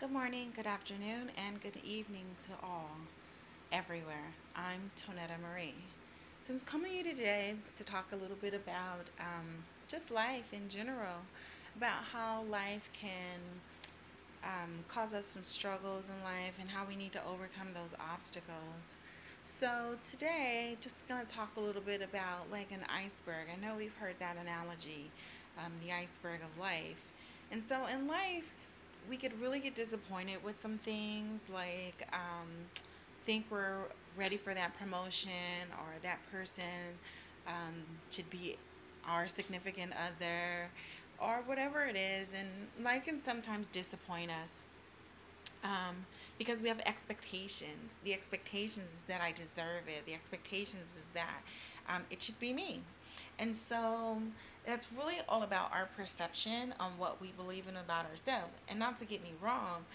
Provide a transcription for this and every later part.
Good morning, good afternoon, and good evening to all everywhere. I'm Tonetta Marie. So I'm coming to you today to talk a little bit about just life in general, about how life can cause us some struggles in life and how we need to overcome those obstacles. So today, just gonna talk a little bit about like an iceberg. I know we've heard that analogy, the iceberg of life. And so in life, we could really get disappointed with some things, like think we're ready for that promotion or that person um, should be our significant other or whatever it is. And life can sometimes disappoint us um, because we have expectations. The expectations is that I deserve it. The expectations is that it should be me. And so that's really all about our perception on what we believe in about ourselves. And not to get me wrong,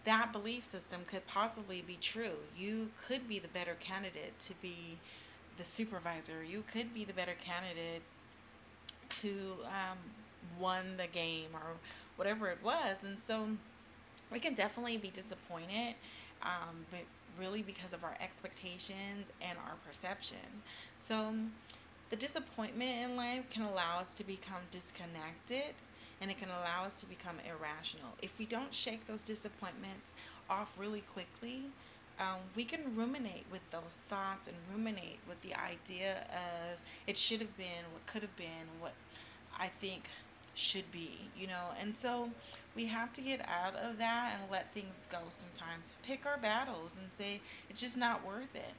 that belief system could possibly be true. You could be the better candidate to be the supervisor. You could be the better candidate to won the game or whatever it was. And so we can definitely be disappointed, but really because of our expectations and our perception. So the disappointment in life can allow us to become disconnected, and it can allow us to become irrational. If we don't shake those disappointments off really quickly, we can ruminate with those thoughts and ruminate with the idea of it should have been, what could have been, what I think should be. And so we have to get out of that and let things go sometimes. Pick our battles and say it's just not worth it.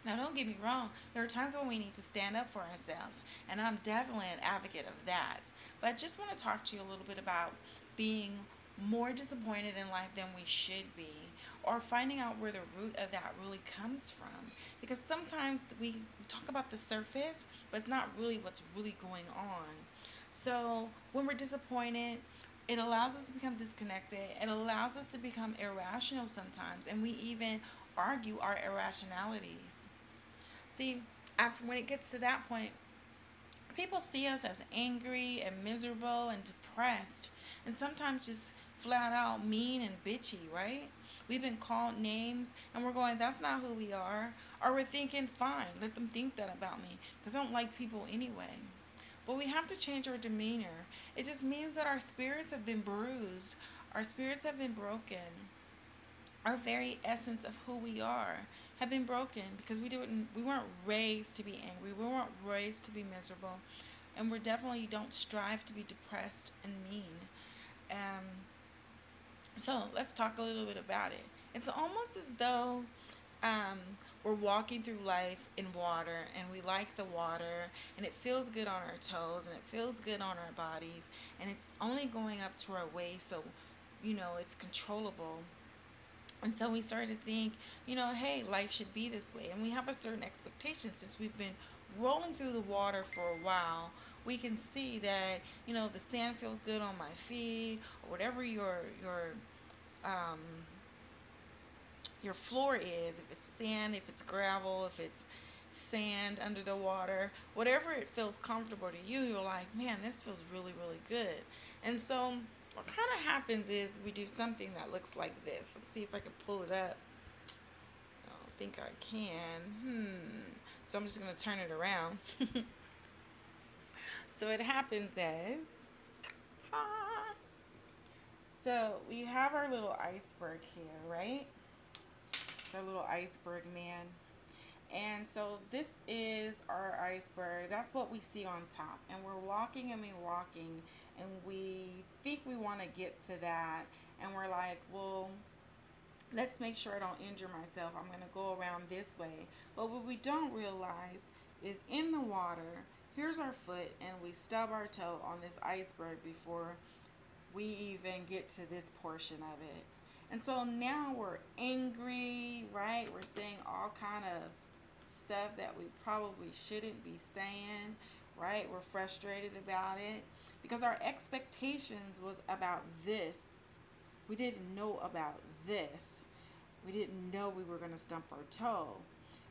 Now, don't get me wrong, there are times when we need to stand up for ourselves, and I'm definitely an advocate of that. But I just want to talk to you a little bit about being more disappointed in life than we should be, or finding out where the root of that really comes from. Because sometimes we talk about the surface, but it's not really what's really going on. So when we're disappointed, it allows us to become disconnected. It allows us to become irrational sometimes, and we even argue our irrationalities. See, after when it gets to that point, people see us as angry and miserable and depressed, and sometimes just flat out mean and bitchy, right? We've been called names and we're going, that's not who we are. Or we're thinking, fine, let them think that about me because I don't like people anyway. But we have to change our demeanor. It just means that our spirits have been bruised, our spirits have been broken, our very essence of who we are have been broken because we weren't raised to be angry. We weren't raised to be miserable, and we definitely don't strive to be depressed and mean. Um, so let's talk a little bit about it. It's almost as though um, we're walking through life in water, and we like the water, and it feels good on our toes, and it feels good on our bodies, and it's only going up to our waist, so it's controllable. And so we started to think, hey, life should be this way. And we have a certain expectation since we've been rolling through the water for a while. We can see that, the sand feels good on my feet, or whatever um, your floor is. If it's sand, if it's gravel, if it's sand under the water, whatever it feels comfortable to you, you're like, man, this feels really, really good. And so what kind of happens is we do something that looks like this. Let's see if I can pull it up. I don't think I can. So I'm just going to turn it around. So it happens as, so we have our little iceberg here, right? It's our little iceberg man. And so this is our iceberg. That's what we see on top. And we're walking and we're walking, and we think we want to get to that. And we're like, well, let's make sure I don't injure myself. I'm going to go around this way. But what we don't realize is in the water, here's our foot, and we stub our toe on this iceberg before we even get to this portion of it. And so now we're angry, right? We're saying all kind of stuff that we probably shouldn't be saying, right? We're frustrated about it because our expectations was about this. We didn't know about this. We didn't know we were going to stump our toe.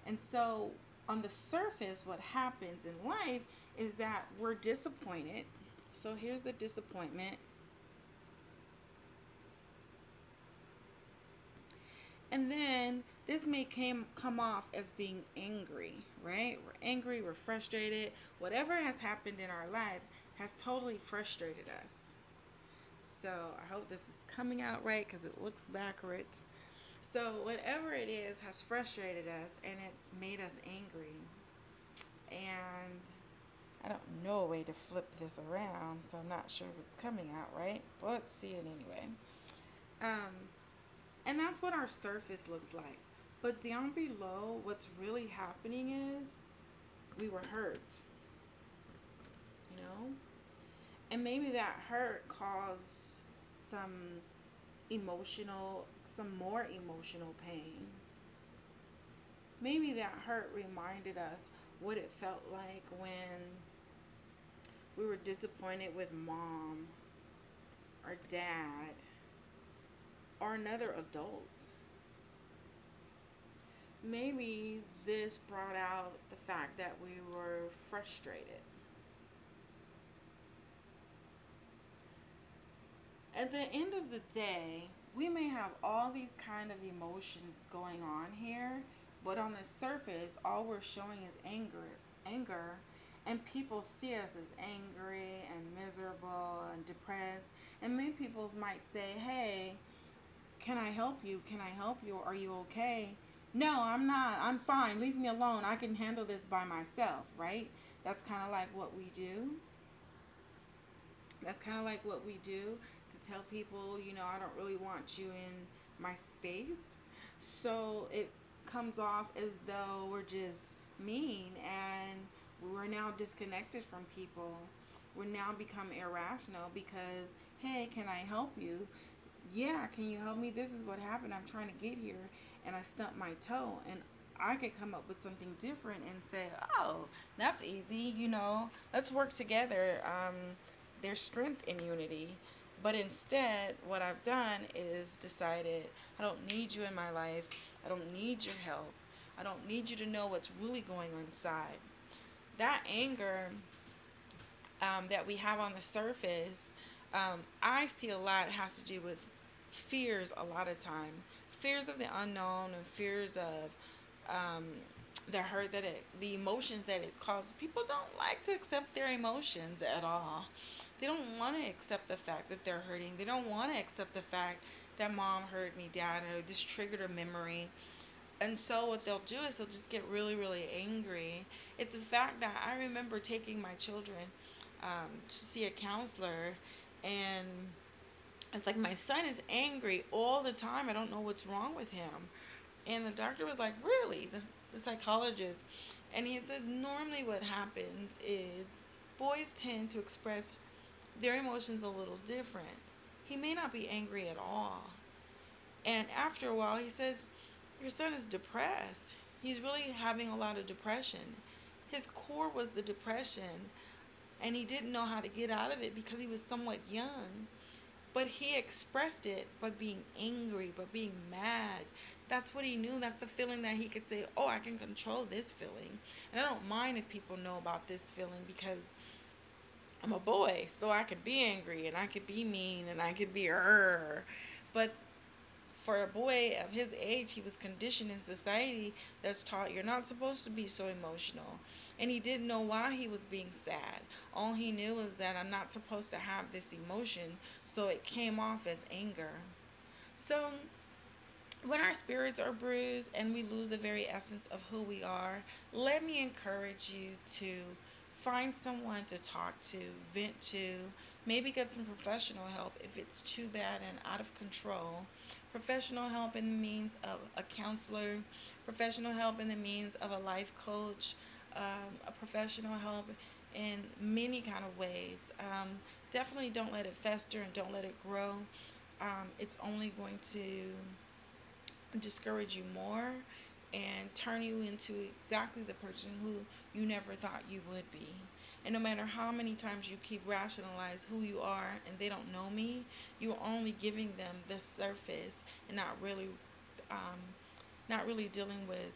And so on the surface, what happens in life is that we're disappointed. So here's the disappointment. And then this may come off as being angry, right? We're angry, we're frustrated. Whatever has happened in our life has totally frustrated us. So I hope this is coming out right because it looks backwards. So whatever it is has frustrated us and it's made us angry. And I don't know a way to flip this around, so I'm not sure if it's coming out right. But let's see it anyway. Um, and that's what our surface looks like. But down below, what's really happening is we were hurt, you know? And maybe that hurt caused some some more emotional pain. Maybe that hurt reminded us what it felt like when we were disappointed with mom or dad or another adult. Maybe this brought out the fact that we were frustrated. At the end of the day, we may have all these kind of emotions going on here, but on the surface, all we're showing is anger, and people see us as angry and miserable and depressed. And many people might say, "Hey, can I help you? Can I help you? Are you okay?" No, I'm not. I'm fine. Leave me alone. I can handle this by myself, right? That's kind of like what we do. That's kind of like what we do to tell people, I don't really want you in my space. So it comes off as though we're just mean and we're now disconnected from people. We're now become irrational because, hey, can I help you? Yeah, can you help me? This is what happened. I'm trying to get here and I stumped my toe. And I could come up with something different and say, oh, that's easy, let's work together. There's strength in unity. But instead, what I've done is decided I don't need you in my life. I don't need your help. I don't need you to know what's really going on inside. That anger that we have on the surface, I see a lot has to do with fears a lot of time. Fears of the unknown and fears of um, the hurt the emotions that it causes. People don't like to accept their emotions at all. They don't want to accept the fact that they're hurting. They don't want to accept the fact that mom hurt me, dad, or this triggered a memory. And so what they'll do is they'll just get really, really angry. It's a fact that I remember taking my children to see a counselor, and it's like my son is angry all the time. I don't know what's wrong with him. And the doctor was like, really? The psychologist. And he said, normally what happens is boys tend to express their emotions a little different. He may not be angry at all. And after a while, he says, your son is depressed. He's really having a lot of depression. His core was the depression, and he didn't know how to get out of it because he was somewhat young. But he expressed it by being angry, by being mad. That's what he knew. That's the feeling that he could say, oh, I can control this feeling. And I don't mind if people know about this feeling because I'm a boy, so I could be angry and I could be mean and I could be But for a boy of his age, he was conditioned in society that's taught you're not supposed to be so emotional. And he didn't know why he was being sad. All he knew was that I'm not supposed to have this emotion, so it came off as anger. So when our spirits are bruised and we lose the very essence of who we are, let me encourage you to find someone to talk to, vent to, maybe get some professional help if it's too bad and out of control. Professional help in the means of a counselor, professional help in the means of a life coach, a professional help in many kind of ways. Definitely don't let it fester and don't let it grow. It's only going to discourage you more and turn you into exactly the person who you never thought you would be. And no matter how many times you keep rationalize who you are and they don't know me, you're only giving them the surface and not really dealing with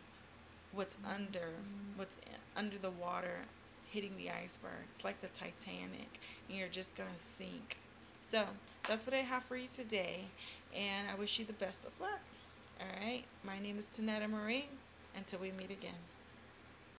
what's under the water hitting the iceberg. It's like the Titanic and you're just gonna sink. So that's what I have for you today, and I wish you the best of luck. All right. My name is Tonetta Marie. Until we meet again.